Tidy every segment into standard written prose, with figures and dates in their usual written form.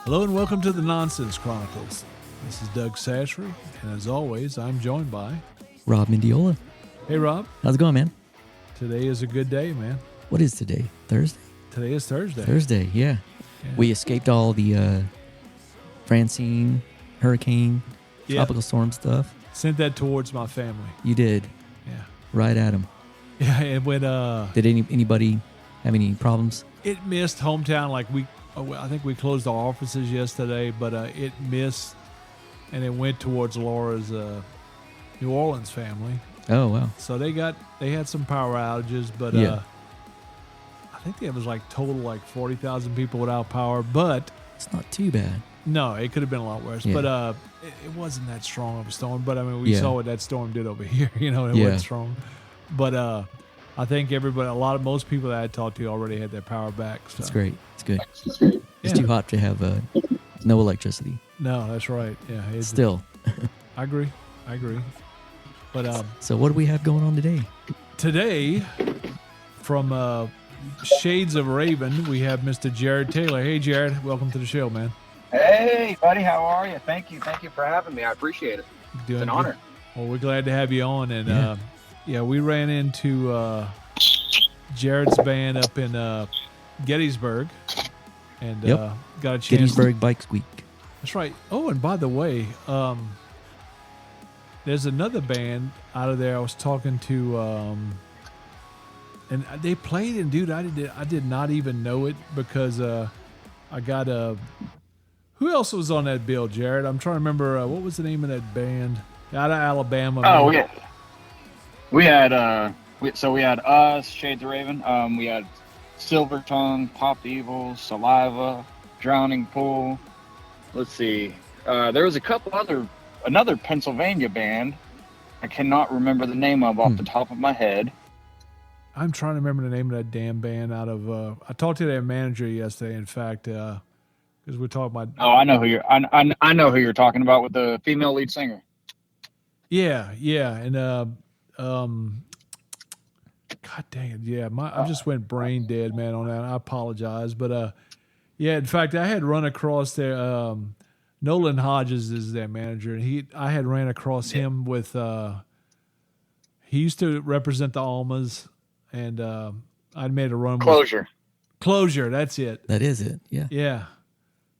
Hello and welcome to the Nonsense Chronicles. This is Doug Sashry, and as always, I'm joined by Rob Mendiola. Hey Rob. How's it going, man? Today is a good day, man. What is today? Thursday? Today is Thursday. Thursday, yeah. We escaped all the Francine, hurricane, tropical storm stuff. Sent that towards my family. You did. Yeah. Right at him. Yeah, it went, Did anybody have any problems? it missed hometown I think we closed our offices yesterday, but it missed and it went towards Laura's New Orleans family. Oh, wow. So they had some power outages, but Yeah. I think there was total 40,000 people without power, but It's not too bad. no, it could have been a lot worse. Yeah. But it wasn't that strong of a storm. But I mean, we Yeah. saw what that storm did over here. It Yeah. wasn't strong. But I think most people that I talked to already had their power back. So. It's great. It's good. Yeah. It's too hot to have no electricity. No, that's right. Yeah, Still. I agree. But So what do we have going on today? today, from Shades of Raven, we have Mr. Jared Taylor. Hey, Jared, welcome to the show, man. Hey, buddy, how are you? Thank you for having me. I appreciate it. Doing It's an good. honor. Well, we're glad to have you on, and we ran into Jared's band up in Gettysburg, and Yep. got a chance. Gettysburg Bikes Week. That's right. Oh, and by the way, there's another band out of there. I was talking to, and they played, and dude, I did not even know it because I got a. Who else was on that bill, Jared? I'm trying to remember what was the name of that band out of Alabama. Oh, man. we had us, Shades of Raven. We had Silver Tongue, Pop Evil, Saliva, Drowning Pool. Let's see. There was another Pennsylvania band. I cannot remember the name of off the top of my head. I'm trying to remember the name of that damn band out of. I talked to their manager yesterday. In fact, because we're talking about. Oh, I know who you're. I know who you're talking about with the female lead singer. Yeah, and God dang it, yeah, I just went brain dead, man, on that. I apologize, but yeah, in fact, I had run across their Nolan Hodges is their manager, and I had ran across him with. He used to represent the Almas, and I'd made a run. Closure, that's it. That is it. Yeah. Yeah.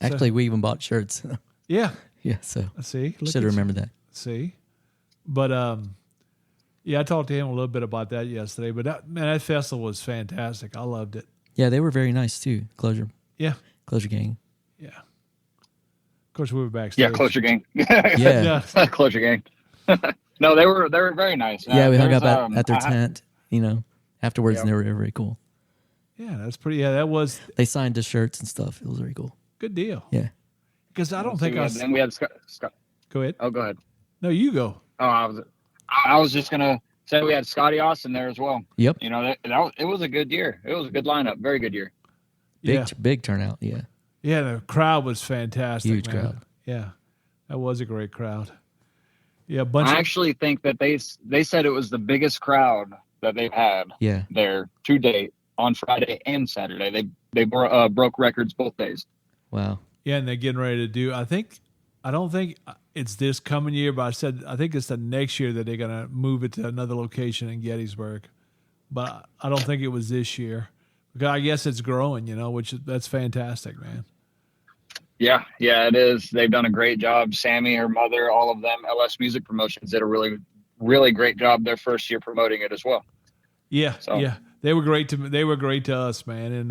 Actually, we even bought shirts. Yeah. Yeah, so See, should have remembered that. See, but yeah, I talked to him a little bit about that yesterday. But that festival was fantastic. I loved it. Yeah, they were very nice too. Closure Yeah, Gang. yeah. Of course, we were backstage. Yeah, Closure Gang. Yeah. Closure Gang. No, they were very nice. Yeah, we hung There's, up at their tent, afterwards, Yep. and they were very cool. Yeah, that's pretty. Yeah, that was They signed the shirts and stuff. It was very cool. good deal. Yeah. Because I don't think Then we had Scott. Go ahead. Oh, go ahead. No, you go. Oh, I was just gonna say we had Scotty Austin there as well. Yep. It was a good year. It was a good lineup. Very good year. Big turnout. Yeah. Yeah, the crowd was fantastic. Huge man. crowd. Yeah, that was a great crowd. Yeah, I actually think that they said it was the biggest crowd that they've had Yeah. there to date on Friday and Saturday. They broke records both days. Wow. Yeah, and they're getting ready to do. I don't think it's this coming year, but I think it's the next year that they're gonna move it to another location in Gettysburg. But I don't think it was this year because I guess it's growing, that's fantastic, man. Yeah, it is. They've done a great job. Sammy, her mother, all of them. LS Music Promotions did a really, really great job their first year promoting it as well. Yeah, So- yeah, they were great to us, man. And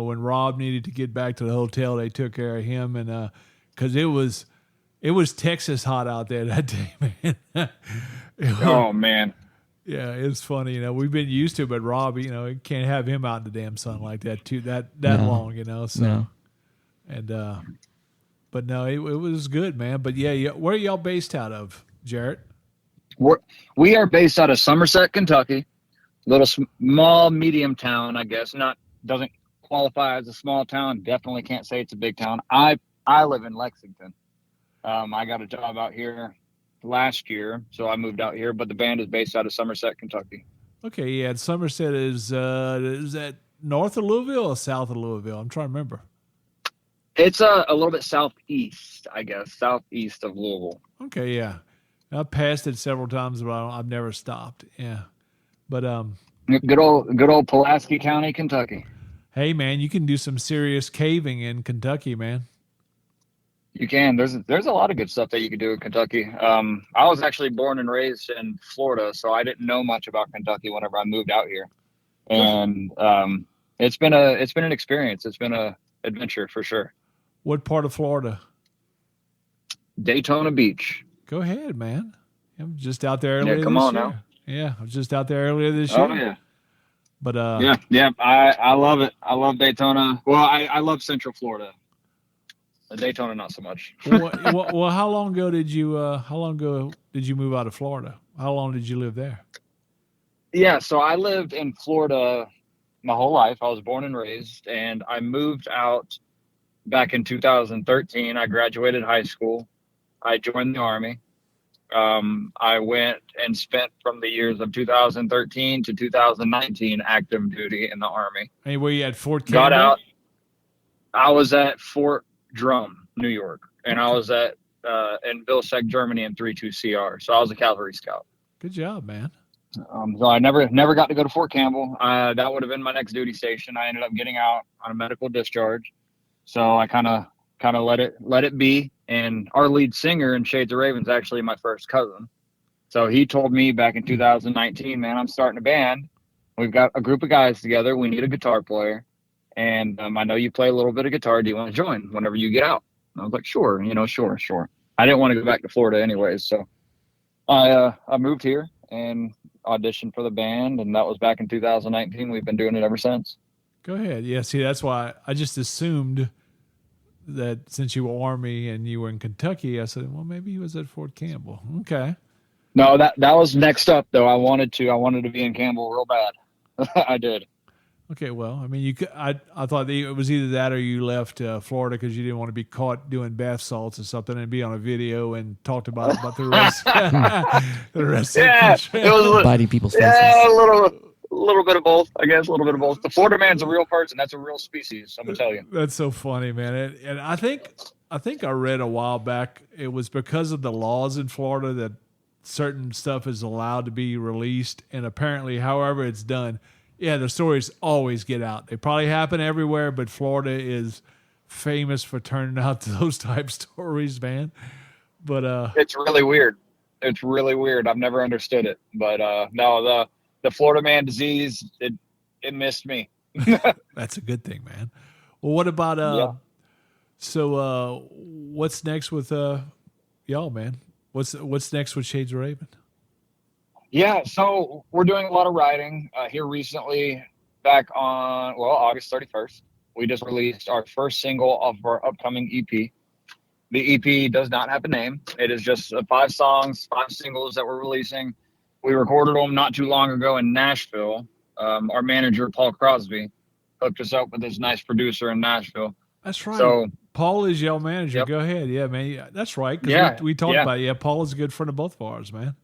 when Rob needed to get back to the hotel, they took care of him, and because it was Texas hot out there that day, man. Oh man. Yeah, it's funny. We've been used to it, but Rob, can't have him out in the damn sun like that too that No. long, So No. and but no, it was good, man. But yeah, where are y'all based out of, Jarrett? We are based out of Somerset, Kentucky. Little small, medium town, I guess. Doesn't qualify as a small town. Definitely can't say it's a big town. I live in Lexington. I got a job out here last year, so I moved out here. But the band is based out of Somerset, Kentucky. Okay, yeah. And Somerset is that north of Louisville or south of Louisville? I'm trying to remember. It's a little bit southeast, I guess, southeast of Louisville. Okay, yeah. I've passed it several times, but I've never stopped. Yeah. But Good old Pulaski County, Kentucky. hey, man, you can do some serious caving in Kentucky, man. You can. There's a lot of good stuff that you can do in Kentucky. I was actually born and raised in Florida, so I didn't know much about Kentucky whenever I moved out here. And it's been an experience. It's been a adventure for sure. What part of Florida? Daytona Beach. Go ahead, man. I'm just out there earlier come this on year. now. Yeah, I was just out there earlier this year. Oh yeah. But Yeah. I love it. I love Daytona. Well, I love Central Florida. Daytona, not so much. well, how long ago did you move out of Florida? How long did you live there? Yeah, so I lived in Florida my whole life. I was born and raised, and I moved out back in 2013. I graduated high school. I joined the Army. I went and spent from the years of 2013 to 2019 active duty in the Army. Hey, were you at Fort Campbell? Got out. I was at Fort Drum, New York, and I was at in Vilseck, Germany in 32CR. So I was a cavalry scout. Good job, man. So I never got to go to Fort Campbell. That would have been my next duty station. I ended up getting out on a medical discharge, so I kind of let it be. And our lead singer in Shades of Raven is actually my first cousin. So he told me back in 2019, man, I'm starting a band. We've got a group of guys together. We need a guitar player. And I know you play a little bit of guitar. Do you want to join whenever you get out? And I was like, sure, sure. I didn't want to go back to Florida anyways. So I moved here and auditioned for the band. And that was back in 2019. We've been doing it ever since. Go ahead. Yeah, see, that's why I just assumed that since you were Army and you were in Kentucky, I said, well, maybe he was at Fort Campbell. Okay. No, that was next up, though. I wanted to be in Campbell real bad. I did. Okay, well, I mean, I thought it was either that or you left Florida because you didn't want to be caught doing bath salts or something and be on a video and talked about the rest, the rest of the country. It was biting people's faces. Yeah, a little bit of both, I guess. A little bit of both. The Florida man's a real person. That's a real species. I'm gonna tell you. That's so funny, man. And I think I read a while back it was because of the laws in Florida that certain stuff is allowed to be released, and apparently, however it's done. Yeah, the stories always get out. They probably happen everywhere, but Florida is famous for turning out those type stories, man. But it's really weird. It's really weird. I've never understood it. But no, the Florida man disease, it missed me. That's a good thing, man. Well, what about so what's next with y'all, man? What's next with Shades of Raven? Yeah, so we're doing a lot of writing here recently. Back on August 31st, we just released our first single of our upcoming EP. The EP does not have a name. It is just 5 songs, 5 singles that we're releasing. We recorded them not too long ago in Nashville. Our manager Paul Crosby hooked us up with this nice producer in Nashville. That's right. So Paul is your manager. Yep. Go ahead. Yeah, man. That's right. Because we talked about it. Yeah, Paul is a good friend of both of ours, man.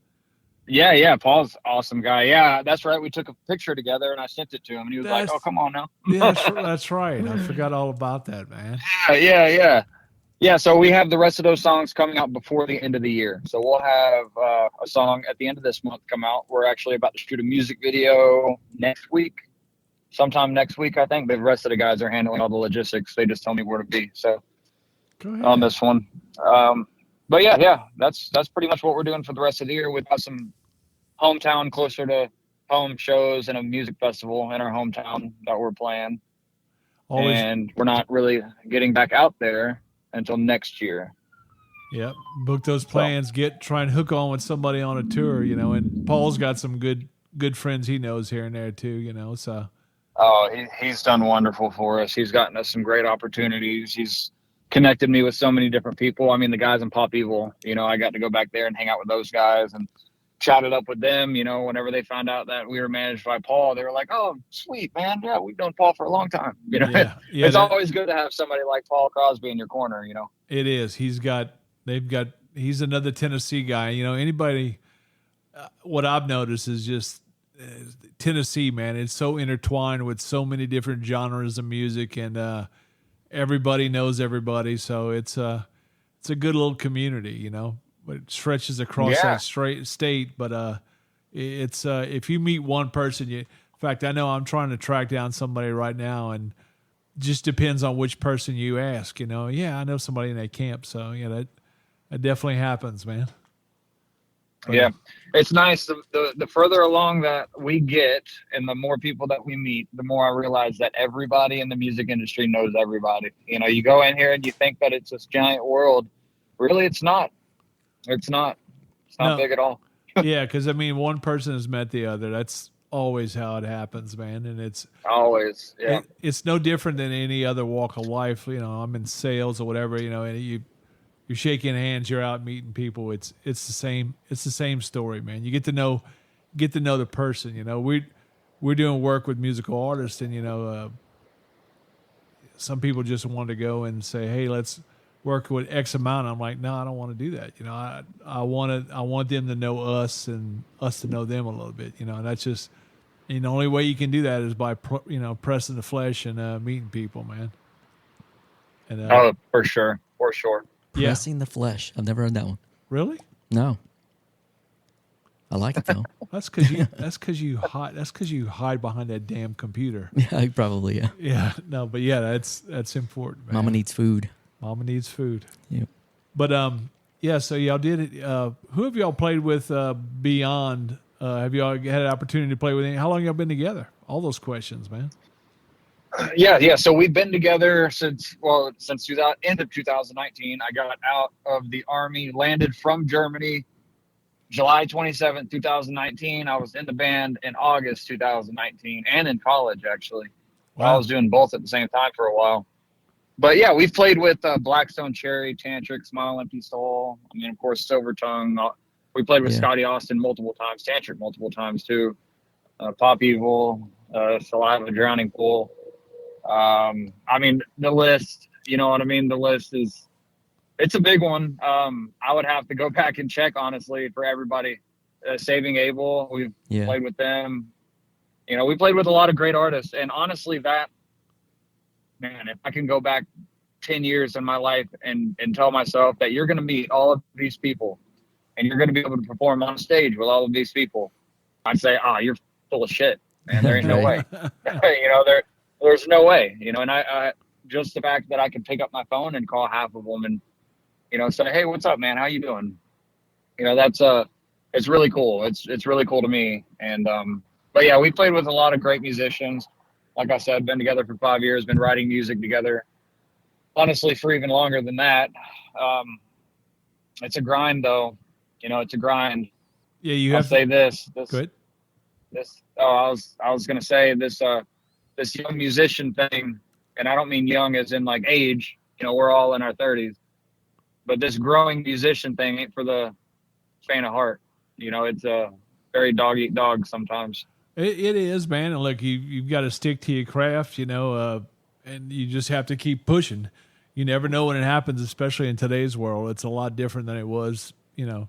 Yeah. Paul's an awesome guy. Yeah, that's right. We took a picture together and I sent it to him and he was like, "Oh, come on now." Yeah, that's right. I forgot all about that, man. Yeah, so we have the rest of those songs coming out before the end of the year. So we'll have a song at the end of this month come out. We're actually about to shoot a music video sometime next week, I think. The rest of the guys are handling all the logistics. They just tell me where to be. So on this one. But yeah, that's pretty much what we're doing for the rest of the year. We've got some hometown closer to home shows and a music festival in our hometown that we're playing. And we're not really getting back out there until next year. Yep. Book those plans, try and hook on with somebody on a tour, and Paul's got some good friends he knows here and there too, so. Oh, he's done wonderful for us. He's gotten us some great opportunities. He's connected me with so many different people. I mean, the guys in Pop Evil, I got to go back there and hang out with those guys and chatted up with them, whenever they found out that we were managed by Paul, they were like, "Oh, sweet, man. Yeah, we've known Paul for a long time." It's always good to have somebody like Paul Crosby in your corner, It is. He's another Tennessee guy. Anybody, what I've noticed is just Tennessee, man. It's so intertwined with so many different genres of music and everybody knows everybody, so it's a good little community, you know. But it stretches across that straight state, but it's if you meet one person, in fact, I know I'm trying to track down somebody right now, and just depends on which person you ask, you know. Yeah, I know somebody in that camp, so yeah, that definitely happens, man. But, yeah, it's nice. The further along that we get and the more people that we meet, the more I realize that everybody in the music industry knows everybody. You know, you go in here and you think that it's this giant world. Really, it's not. It's not big at all. Yeah, because I mean, one person has met the other. That's always how it happens, man. And it's always, yeah. It's no different than any other walk of life. You know, I'm in sales or whatever. You know, and you're shaking hands, you're out meeting people. It's the same. It's the same story, man. You get to know the person. You know, we're doing work with musical artists, and you know, some people just want to go and say, hey, let's work with X amount. I'm like, no, I don't want to do that. You know, I want them to know us and us to know them a little bit. You know, and that's just, the only way you can do that is by pressing the flesh and meeting people, man. And for sure. Yeah. Pressing the flesh. I've never heard that one. Really? No. I like it though. That's because you hide behind that damn computer. Yeah, probably. Yeah. Yeah. No, but yeah, that's important, man. Mama needs food. Mama needs food. Yep. But yeah. So y'all did it. Who have y'all played with beyond? Have y'all had an opportunity to play with any? How long y'all been together? All those questions, man. Yeah. So we've been together since end of 2019. I got out of the Army, landed from Germany, July 27th, 2019. I was in the band in August 2019, and in college actually. Wow. I was doing both at the same time for a while. But yeah, we've played with Blackstone Cherry, Tantric, Smile Empty Soul. I mean, of course, Silver Tongue. We played with Scotty Austin multiple times, Tantric multiple times too. Pop Evil, Saliva, Drowning Pool. I mean, the list, you know what I mean? The list it's a big one. I would have to go back and check, honestly, for everybody. Saving Abel, we've played with them. You know, we played with a lot of great artists. And honestly, man, if I can go back 10 years in my life and tell myself that you're going to meet all of these people and you're going to be able to perform on stage with all of these people, I'd say, you're full of shit, man. There ain't no way. You know, there's no way, you know, and I just the fact that I can pick up my phone and call half of them and, you know, say, hey, what's up, man? How you doing? You know, that's it's really cool. It's really cool to me. And but yeah, we played with a lot of great musicians. Like I said, been together for 5 years, been writing music together, honestly, for even longer than that. It's a grind, though. You know, it's a grind. Yeah, I'll say this. Good. I was gonna say this young musician thing, and I don't mean young as in like age. You know, we're all in our 30s, but this growing musician thing ain't for the faint of heart. You know, it's a very dog eat dog sometimes. It is, man. And look, you've got to stick to your craft, you know, and you just have to keep pushing. You never know when it happens, especially in today's world. It's a lot different than it was, you know,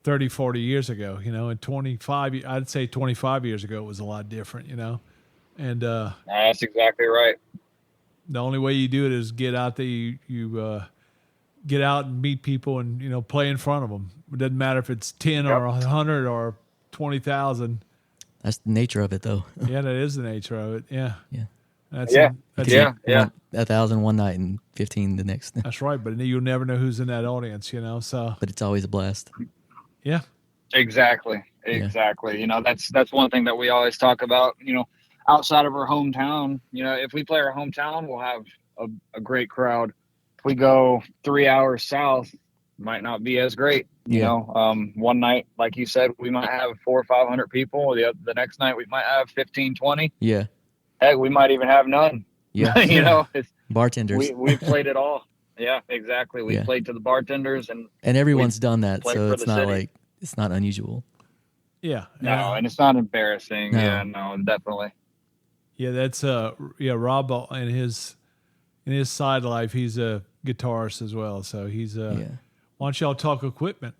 30, 40 years ago, you know, and 25, I'd say 25 years ago, it was a lot different, you know, and, that's exactly right. The only way you do it is get out there, you get out and meet people and, you know, play in front of them. It doesn't matter if it's 10 or 100 or 20,000. That's the nature of it, though. Yeah, that is the nature of it. Yeah. Yeah. That's 1,000 one night and 15 the next. That's right, but you'll never know who's in that audience, you know. So, but it's always a blast. Yeah. Exactly. Yeah. You know, that's one thing that we always talk about. You know, outside of our hometown, you know, if we play our hometown, we'll have a great crowd. If we go 3 hours south, might not be as great. You know, one night, like you said, we might have 400 or 500 people. The next night we might have 15, 20. Yeah. Heck, we might even have none. Yeah. You know, bartenders. We played it all. Yeah, exactly. We played to the bartenders and everyone's done that, so it's not like it's not unusual. Yeah. No, and it's not embarrassing. No. Yeah, no, definitely. Yeah, that's Rob in his side life, he's a guitarist as well. So he's Why don't y'all talk equipment?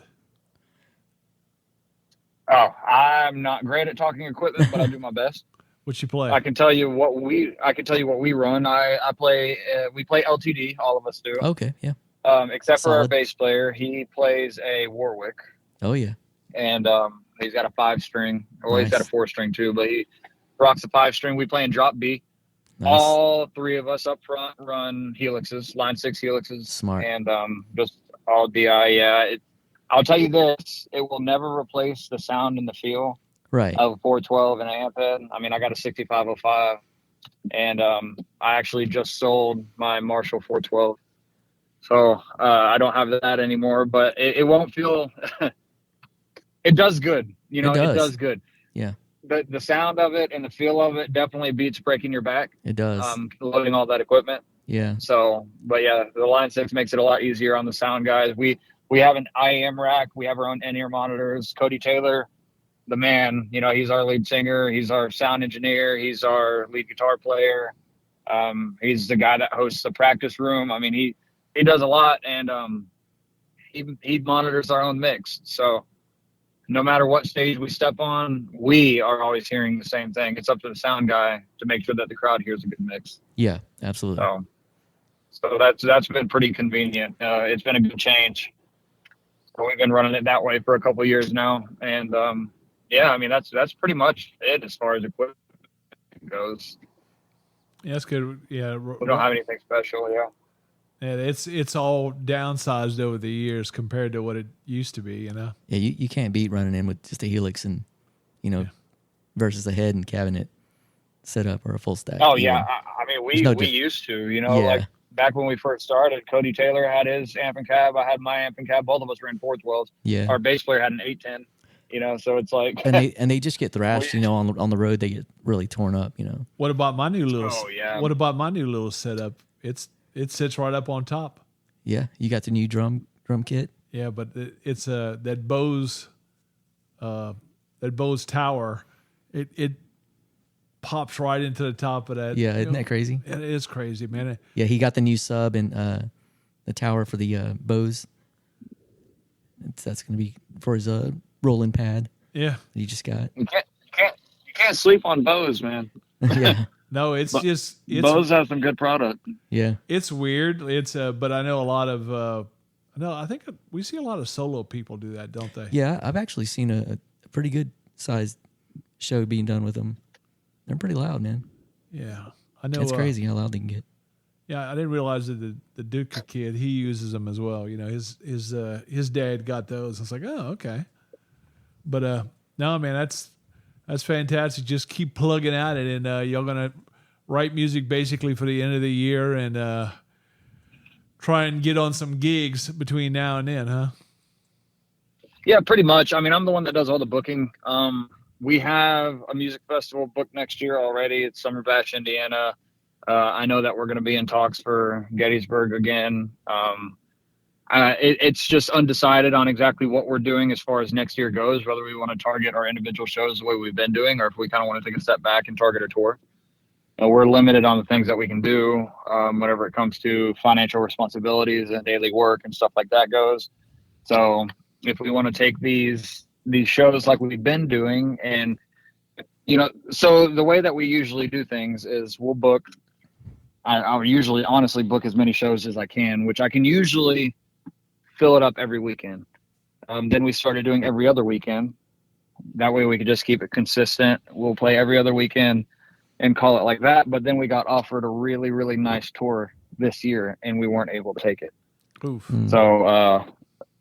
Oh, I'm not great at talking equipment, but I do my best. What you play? I can tell you what we run. We play LTD. All of us do. Okay, yeah. Except for our Solid. bass player, he plays a Warwick, Oh yeah. and he's got a 5-string. Well, he's got a Nice. 4-string too, but he rocks a 5-string. We play in drop B. Nice. All three of us up front run helixes, line 6 helixes. Smart. And just all DI. Yeah, I'll tell you this: it will never replace the sound and the feel Right. of a 412 and an amp head. I mean, I got a 6505, and I actually just sold my Marshall 412, so I don't have that anymore. But it won't feel. It does good, you know. It does good. Yeah. The sound of it and the feel of it definitely beats breaking your back. It does. Loading all that equipment. Yeah. So, but yeah, the Line 6 makes it a lot easier on the sound guys. We have an IAM rack. We have our own in-ear monitors. Cody Taylor, the man, you know, he's our lead singer. He's our sound engineer. He's our lead guitar player. He's the guy that hosts the practice room. I mean, he does a lot, and he monitors our own mix. So no matter what stage we step on, we are always hearing the same thing. It's up to the sound guy to make sure that the crowd hears a good mix. Yeah, absolutely. So that's been pretty convenient. It's been a good change. So we've been running it that way for a couple of years now, and yeah, I mean that's pretty much it as far as equipment goes. Yeah, that's good. Yeah, We don't have anything special. Yeah. Yeah, it's all downsized over the years compared to what it used to be, you know. Yeah, you can't beat running in with just a helix and, you know, versus a head and cabinet setup or a full stack. Oh yeah, I mean we used to, you know, like back when we first started. Cody Taylor had his amp and cab. I had my amp and cab. Both of us ran 412s. Yeah. Our bass player had an 810. You know, so it's like and they just get thrashed. You know, on the road they get really torn up. You know. What about my new little? Oh yeah. What about my new little setup? It sits right up on top. Yeah, you got the new drum kit. Yeah, but it's that Bose tower. It pops right into the top of that. Yeah, isn't that crazy? It is crazy, man. Yeah, he got the new sub and the tower for the Bose. That's going to be for his rolling pad. Yeah, that he just got. You can't sleep on Bose, man. Yeah. No, it's Bose has some good product. Yeah, it's weird. It's but I know a lot of I think we see a lot of solo people do that, don't they? Yeah, I've actually seen a pretty good sized show being done with them. They're pretty loud, man. Yeah, I know. It's crazy how loud they can get. Yeah, I didn't realize that the Duca kid, he uses them as well. You know, his dad got those. I was like, oh, okay. But no, man, that's fantastic. Just keep plugging at it, and you're gonna write music basically for the end of the year, and try and get on some gigs between now and then, huh? Yeah, pretty much. I mean, I'm the one that does all the booking. We have a music festival booked next year already. It's Summer Bash, Indiana. I know that we're going to be in talks for Gettysburg again. It's just undecided on exactly what we're doing as far as next year goes, whether we want to target our individual shows the way we've been doing, or if we kind of want to take a step back and target a tour. We're limited on the things that we can do whenever it comes to financial responsibilities and daily work and stuff like that goes. So if we want to take these shows like we've been doing, and you know, so the way that we usually do things is we'll book. I'll usually honestly book as many shows as I can, which I can usually fill it up every weekend. Then we started doing every other weekend. That way we could just keep it consistent. We'll play every other weekend and call it like that. But then we got offered a really, really nice tour this year, and we weren't able to take it. Oof. So,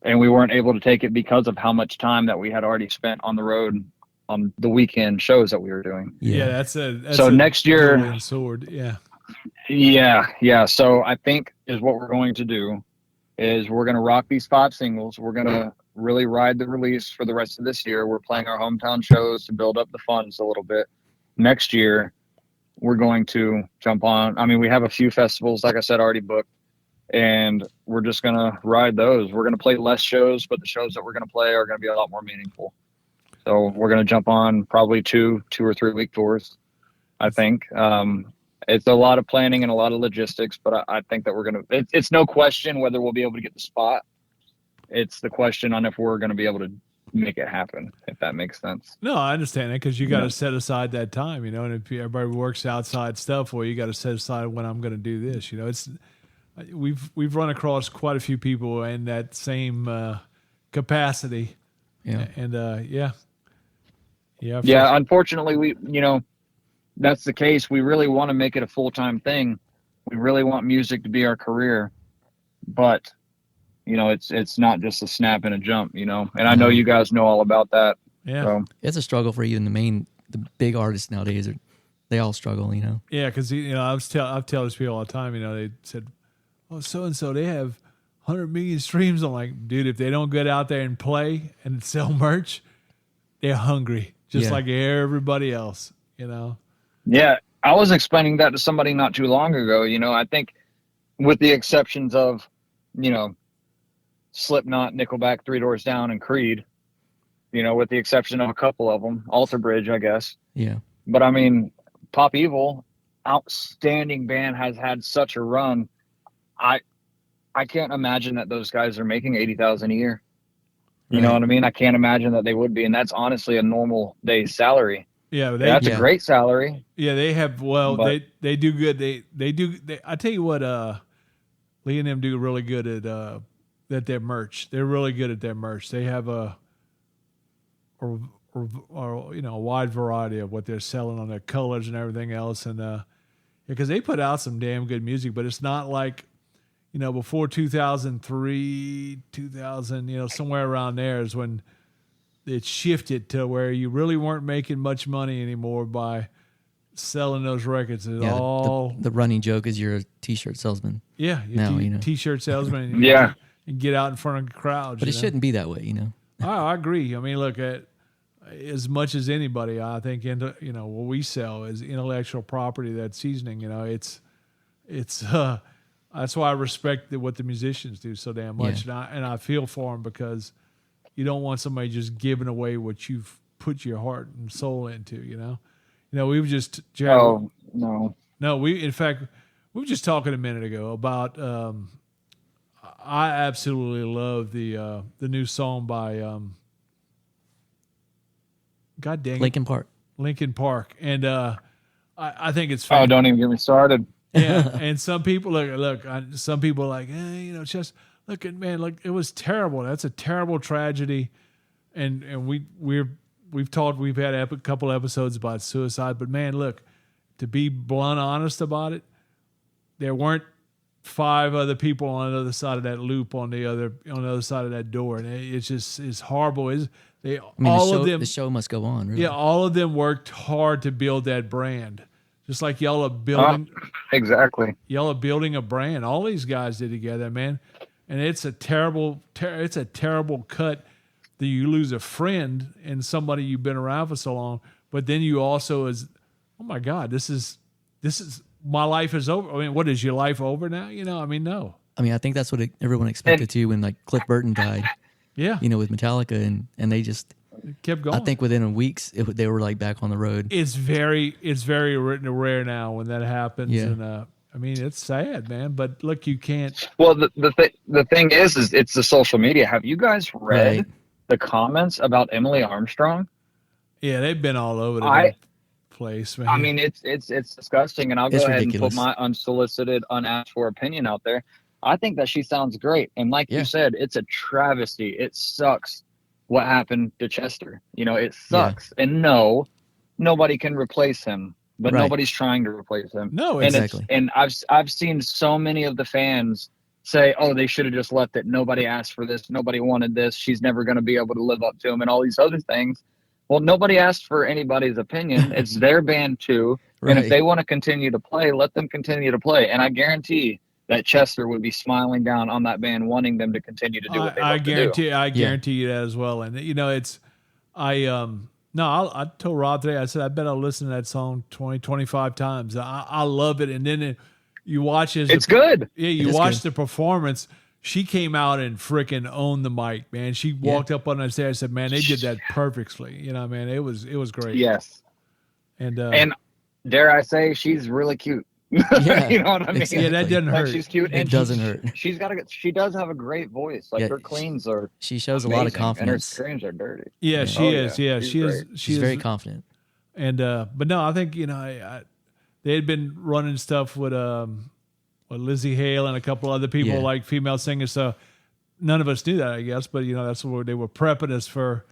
and we weren't able to take it because of how much time that we had already spent on the road on the weekend shows that we were doing. Yeah, that's so next year. Sword. Yeah. Yeah. So I think is what we're going to do is we're going to rock these 5 singles. We're going to really ride the release for the rest of this year. We're playing our hometown shows to build up the funds a little bit. Next year, we're going to jump on. I mean, we have a few festivals, like I said, already booked, and we're just going to ride those. We're going to play less shows, but the shows that we're going to play are going to be a lot more meaningful. So we're going to jump on probably 2 or 3 week tours, I think. It's a lot of planning and a lot of logistics, but I think that we're going to, it's no question whether we'll be able to get the spot. It's the question on if we're going to be able to make it happen, if that makes sense. No, I understand that because you got to Yeah. set aside that time, and if everybody works outside stuff, well, you got to set aside when I'm going to do this. It's we've run across quite a few people in that same capacity, Yeah. and yeah, Yeah, unfortunately, that's the case. We really want to make it a full-time thing. We really want music to be our career, but it's not just a snap and a jump, and I know No. you guys know all about that. yeah. So It's a struggle for even the big artists nowadays. They all struggle, Yeah. Because I've tell these people all the time. They said, "Oh, so and so they have 100 million streams." I'm like, dude, if they don't get out there and play and sell merch, they're hungry, just Yeah. like everybody else. yeah, I was explaining that to somebody not too long ago. I think with the exceptions of, Slipknot, Nickelback, Three Doors Down, and Creed, with the exception of a couple of them, Alter Bridge, I guess. Yeah. But I mean, Pop Evil, outstanding band, has had such a run. I can't imagine that those guys are making $80,000 a year. You know Right. what I mean? I can't imagine that they would be, and that's honestly a normal day's salary. Yeah, That's Yeah. a great salary. Yeah, they have. Well, But- they do good. They do. I tell you what, Lee and them do really good at their merch. They're really good at their merch. They have a wide variety of what they're selling on their colors and everything else, and because they put out some damn good music, but it's not like before 2003, 2000, somewhere around there is when it shifted to where you really weren't making much money anymore by selling those records. It's Yeah. all The running joke is you're a T-shirt salesman, yeah, now, t-shirt salesman. And Yeah. and get out in front of crowds. but it shouldn't be that way, I agree. I mean, look at as much as anybody. I think what we sell is intellectual property. That seasoning. It's that's why I respect what the musicians do so damn much, and I feel for them because you don't want somebody just giving away what you've put your heart and soul into. We were just Oh, no. No, in fact, we were just talking a minute ago about. I absolutely love the new song by God dang it, Lincoln Park. and I think it's Oh, don't even get me started. yeah. And some people some people are like, just look at it was terrible. That's a terrible tragedy, and we've had a couple episodes about suicide, but man, look, to be blunt honest about it, there weren't 5 other people on the other side of that loop on the other side of that door, and it's horrible. The show must go on. Really. Yeah, all of them worked hard to build that brand, just like y'all are building. Exactly. Y'all are building a brand. All these guys did together, man, and it's a terrible cut that you lose a friend and somebody you've been around for so long. But then you also oh my God, this is my life is over. I mean, what is your life over now? I mean, no. I mean, I think that's what everyone expected to when Cliff Burton died. Yeah, With Metallica, and they just it kept going. I think within weeks they were back on the road. It's very rare now when that happens, Yeah. and I mean, it's sad, man. But look, you can't. Well, the thing is it's the social media. Have you guys read Right. the comments about Emily Armstrong? Yeah, they've been all over the I- place, man. I mean, it's disgusting, and I'll go It's ahead ridiculous. and put my unsolicited, unasked for opinion out there. I think that she sounds great, and like Yeah. you said, it's a travesty. It sucks what happened to Chester. It sucks, and no, nobody can replace him, but Right. nobody's trying to replace him. no, And Exactly. and I've seen so many of the fans say, "Oh, they should have just left it. Nobody asked for this. Nobody wanted this. She's never going to be able to live up to him," and all these other things. Well, nobody asked for anybody's opinion. It's their band too, and if Right. they want to continue to play, let them continue to play. And I guarantee that Chester would be smiling down on that band, wanting them to continue to do what they I love to do. guarantee. I guarantee you that as well. And it's, I told Rob today. I said I bet I'll listen to that song 20, 25 times. I love it. And then you watch It's good. Yeah, you is watch good. the performance. She came out and freaking owned the mic, man. She walked up on that stage. I said, "Man, they did that perfectly." Man, it was great. Yes, And and dare I say, she's really cute. Yeah, you know what I mean? exactly. Yeah, that doesn't Like, hurt. she's cute. It And doesn't hurt. she does have a great voice. Like Yeah, her cleans are She shows a lot of amazing, and her confidence. screams are dirty. Yeah, Yeah. she Oh, is. yeah. Yeah, She's she is. great. She She's is very confident. And but no, I think they had been running stuff with Lizzie Hale and a couple other people Yeah. like female singers. So none of us knew that, I guess. But that's where they were prepping us for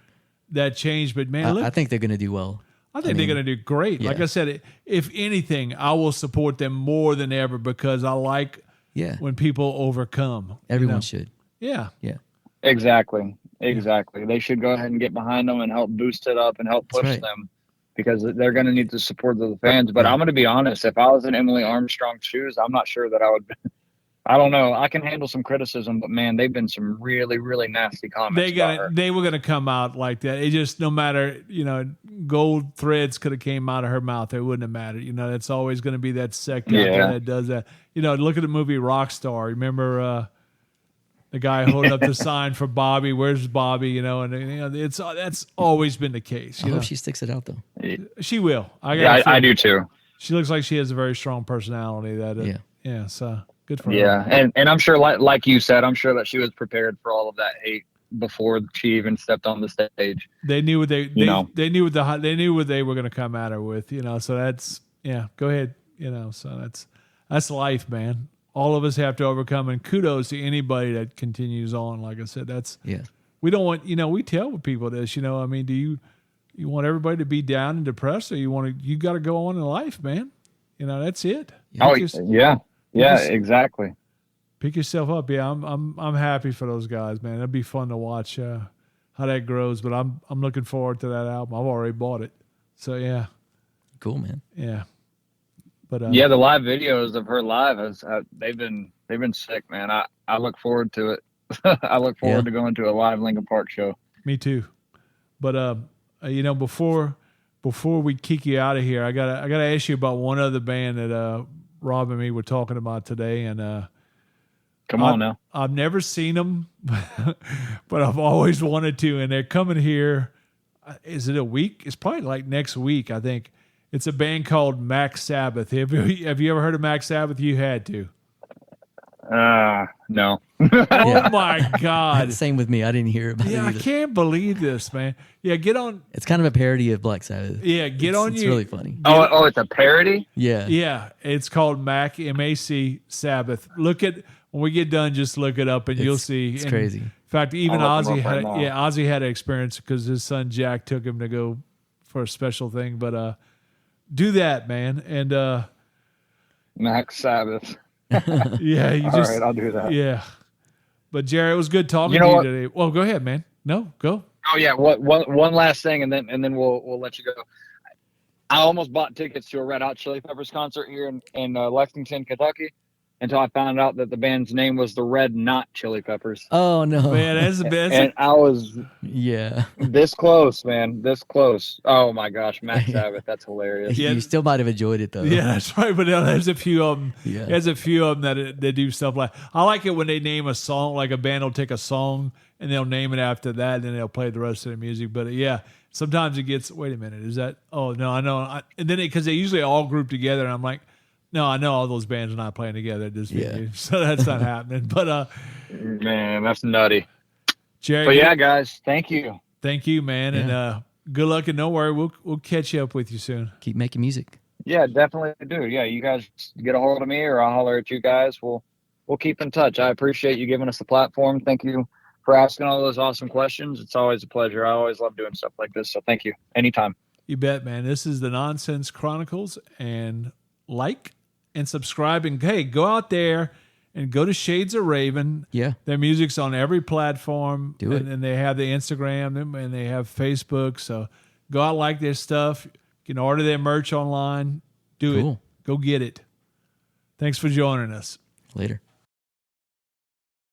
that change. But man, look, I think they're going to do well. I think they're going to do great. Like yeah. I said, if anything, I will support them more than ever because I like Yeah, when people overcome. everyone should. Yeah. Yeah, Exactly. They should go ahead and get behind them and help boost it up and help That's push right. them, because they're going to need the support of the fans. But Yeah. I'm going to be honest, if I was in Emily Armstrong's shoes, I'm not sure that I would. I don't know. I can handle some criticism, but man, they've been some really, really nasty comments about her. They were gonna come out like that. It just no matter, gold threads could have came out of her mouth. It wouldn't have mattered. It's always gonna be that sect out there Yeah. that does that. Look at the movie Rockstar. Remember the guy holding up the sign for Bobby, where's Bobby? And that's always been the case. I hope she sticks it out though. She will. Yeah, I do too. She looks like she has a very strong personality. Yeah. So good for her. Yeah, and I'm sure, like you said, I'm sure that she was prepared for all of that hate before she even stepped on the stage. They knew what they know. they knew what they were going to come at her with, So that's go ahead, So that's life, man. All of us have to overcome, and kudos to anybody that continues on. Like I said, we don't want we tell people this. I mean, do you want everybody to be down and depressed, or you got to go on in life, man? That's it. Oh, Just exactly. pick yourself up. Yeah, I'm happy for those guys, man. It'd be fun to watch how that grows. But I'm looking forward to that album. I've already bought it, so yeah, Cool, man. yeah. But The live videos of her live they've been sick, man. I look forward to it. I look forward to going to a live Linkin Park show. me too. But before we kick you out of here, I gotta ask you about one other band that Rob and me were talking about today, and Come on now. I've never seen them, but I've always wanted to, and they're coming here. Is it a week? It's probably like next week, I think. It's a band called Max Sabbath. Have you ever heard of Max Sabbath? You had to. No. Oh my God. Same with me. I didn't hear about it Yeah, I either. can't believe this, man. Yeah, get on. It's kind of a parody of Black Sabbath. Yeah, It's really funny. Oh, it's a parody? Yeah. Yeah, it's called MAC Sabbath. Look at when we get done, just look it up and you'll see. It's And crazy. In fact, even I'll look them Ozzy up had right now. Ozzy had an experience because his son Jack took him to go for a special thing. But do that, man, and Max Sabbath. yeah, you All just right, I'll do that. yeah. But Jerry, it was good talking You to know you what? today. Well, go ahead, man. No, go. Oh yeah, one last thing, and then we'll let you go. I almost bought tickets to a Red Hot Chili Peppers concert here in Lexington, Kentucky, until I found out that the band's name was the Red Knot Chili Peppers, Oh no. Man, that's the best. and I was Yeah. this close, man, this close. Oh my gosh, Max Sabbath, that's hilarious. Yeah. You still might have enjoyed it though. Yeah, that's right. But there's a few of them. Yeah. There's a few of them that they do stuff like. I like it when they name a song. Like a band will take a song and they'll name it after that, and then they'll play the rest of the music. But yeah, sometimes it gets. Wait a minute, is that? Oh no, I know. And then because they usually all group together, and I'm like, no, I know all those bands are not playing together at this Yeah. venue, so that's not happening. But Man, that's nutty. Jerry, But yeah, guys, thank you. thank you, man, and good luck. And don't worry, we'll catch up with you soon. Keep making music. Yeah, definitely do. Yeah, you guys get a hold of me, or I'll holler at you guys. We'll keep in touch. I appreciate you giving us the platform. Thank you for asking all those awesome questions. It's always a pleasure. I always love doing stuff like this. So thank you. Anytime. You bet, man. This is the Nonsense Chronicles, and like and subscribe, and hey, go out there and go to Shades of Raven. Yeah. Their music's on every platform. Do it. And they have the Instagram and they have Facebook. So go out, like their stuff. You can order their merch online. Do Cool. it. Go get it. Thanks for joining us. Later.